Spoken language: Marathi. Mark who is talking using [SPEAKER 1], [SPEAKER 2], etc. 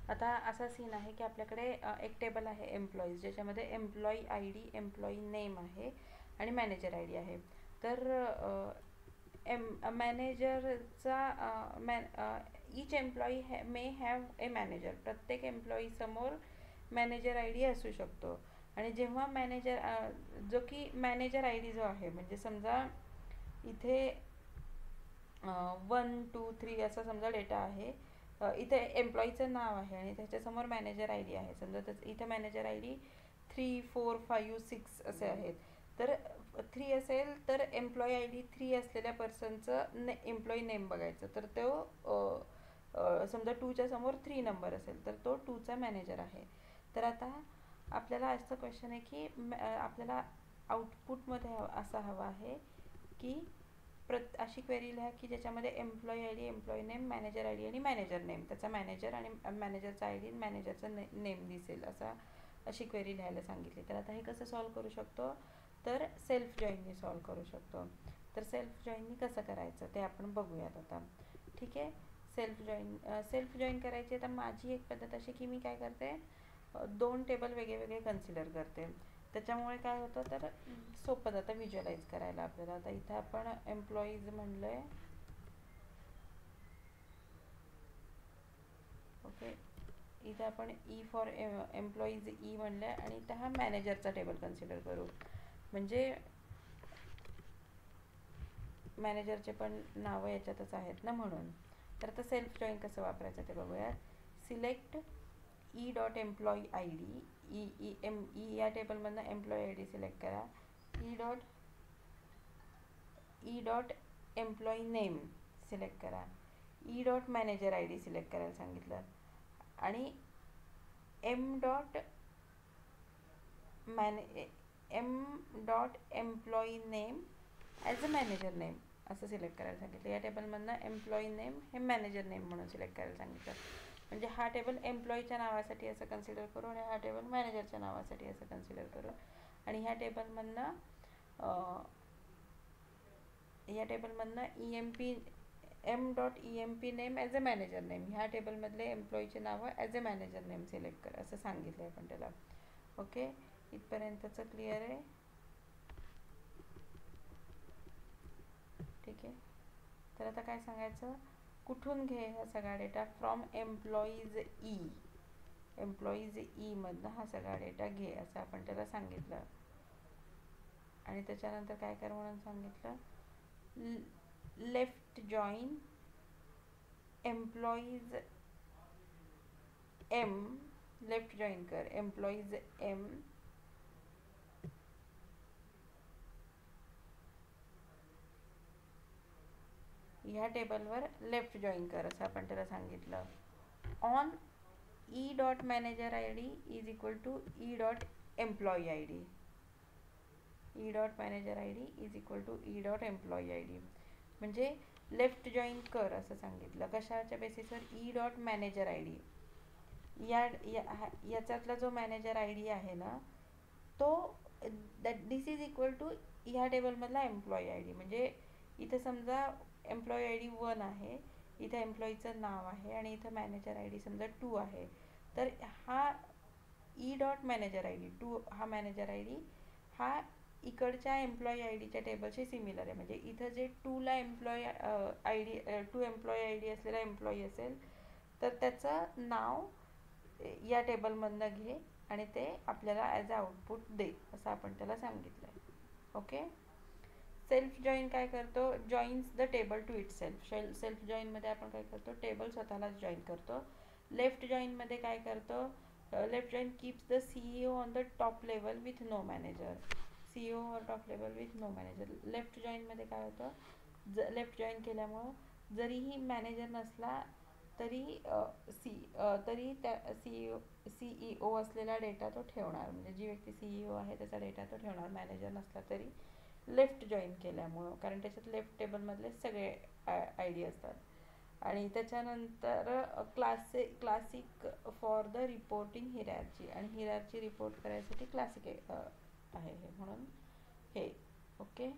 [SPEAKER 1] आता असा सीन आहे की आपल्याकडे एक टेबल आहे एम्प्लॉईज, ज्याच्यामध्ये employee I D, employee name आहे आणि मॅनेजर आय डी आहे. तर मॅनेजरचा each employee may have a manager. प्रत्येक एम्प्लॉई समोर मॅनेजर आय डी असू शकतो. आणि जेव्हा मॅनेजर जो की मॅनेजर आय डी जो आहे, म्हणजे समजा इथे 1 2 3 असा समजा डेटा आहे, इथे एम्प्लॉईचं नाव आहे आणि त्याच्यासमोर मॅनेजर आय डी आहे. समजा इथे मॅनेजर आय डी 3 4 5 6 असे आहेत. तर 3 असेल तर एम्प्लॉई आय डी 3 असलेल्या पर्सनचं एम्प्लॉई नेम बघायचं. तर तो समजा 2च्या समोर 3 नंबर असेल तर तो 2चा मॅनेजर आहे. तर आता आपल्याला असं क्वेश्चन आहे की आपल्याला आउटपुटमध्ये असा हवा आहे की अशी क्वेरी लिहा की ज्याच्यामध्ये employee I D, employee name, manager I D आणि मॅनेजर नेम, त्याचा मॅनेजर आणि मॅनेजरचा आय डी, मॅनेजरचा नेम दिसेल अशी क्वेरी लिहायला सांगितली. तर आता हे कसं सॉल्व करू शकतो, तर सेल्फ जॉईननी सॉल्व करू शकतो. तर सेल्फ जॉईननी कसं करायचं ते आपण बघूयात आता. ठीक आहे, सेल्फ जॉईन करायची. तर माझी एक पद्धत अशी की मी काय करते, 2 टेबल वेगळे वेगळे कन्सिडर करते. त्याच्यामुळे काय होतं, तर सोपं जातं व्हिज्युअलाइज करायला आपल्याला. आता इथं आपण एम्प्लॉईज म्हणलं आहे, ओके. इथं आपण ई फॉर एम्प्लॉईज ई म्हणलं आहे आणि इथं हा मॅनेजरचा टेबल कन्सिडर करू. म्हणजे मॅनेजरचे पण नावं याच्यातच आहेत ना, म्हणून. तर आता सेल्फ जॉईन कसं वापरायचं ते बघूयात. Select E dot employee I D, E या टेबलमधनं एम्प्लॉई आय डी सिलेक्ट करा. E dot employee name select करा. E dot manager I D select करायला सांगितलं. आणि M dot employee name as a manager name असं सिलेक्ट करायला सांगितलं. या टेबलमधनं एम्प्लॉई नेम हे मॅनेजर नेम म्हणून सिलेक्ट करायला सांगितलं. म्हणजे हा टेबल एम्प्लॉईच्या नावासाठी असं कन्सिडर करू आणि हा टेबल मॅनेजरच्या नावासाठी असं कन्सिडर करू. आणि ह्या टेबलमधनं M dot E M P name as a manager name, ह्या टेबलमधले एम्प्लॉईचे नावं as a manager name select कर असं सांगितलं आहे आपण त्याला. ओके, इथपर्यंतचं क्लिअर आहे. ठीक आहे, तर आता काय सांगायचं, कुठून घे हा सगळा डेटा, फ्रॉम एम्प्लॉईज ई मधनं हा सगळा डेटा घे असं आपण त्याला सांगितलं. आणि त्याच्यानंतर काय कर म्हणून सांगितलं, left join employees M, left join कर एम्प्लॉईज एम ह्या टेबलवर लेफ्ट जॉईन कर असं आपण त्याला सांगितलं. On E dot manager I D is equal to E dot employee I D, E dot manager I D is equal to E dot employee I D. म्हणजे लेफ्ट जॉईन कर असं सांगितलं. कशाच्या बेसिसवर, E dot manager I D, याच्यातला जो मॅनेजर आय डी आहे ना तो दिस इज इक्वल टू ह्या टेबलमधला एम्प्लॉई आय डी. म्हणजे इथं समजा एम्प्लॉई आय डी 1 आहे, इथं एम्प्लॉईचं नाव आहे आणि इथं मॅनेजर आय डी समजा 2 आहे. तर हा E dot manager I D 2 हा मॅनेजर आय डी हा इकडच्या एम्प्लॉई आय डीच्या टेबलशी सिमिलर आहे. म्हणजे इथं जे 2ला employee I D 2 employee I D असलेला एम्प्लॉई असेल तर त्याचं नाव या टेबलमधनं घे आणि ते आपल्याला ॲज अ आउटपुट दे असं आपण त्याला सांगितलं आहे. ओके, सेल्फ जॉईन काय करतो, joins the table to itself. Self जॉईनमध्ये आपण काय करतो, टेबल स्वतःलाच जॉईन करतो. लेफ्ट जॉईनमध्ये काय करतो, left join keeps the CEO on the top level with no manager, CEO or top level with no manager. Left जॉईनमध्ये काय होतं, लेफ्ट जॉईन केल्यामुळं जरीही मॅनेजर नसला तरी तरी त्या CEO असलेला डेटा तो ठेवणार. म्हणजे जी व्यक्ती CEO आहे त्याचा डेटा तो ठेवणार मॅनेजर नसला तरी, लेफ्ट जॉईन केल्यामुळं. कारण त्याच्यात लेफ्ट टेबलमधले सगळे आय डी असतात. आणि त्याच्यानंतर classic for the reporting hierarchy, आणि हिरार्ची रिपोर्ट करायसाठी क्लासिक आहे हे म्हणून हे. ओके.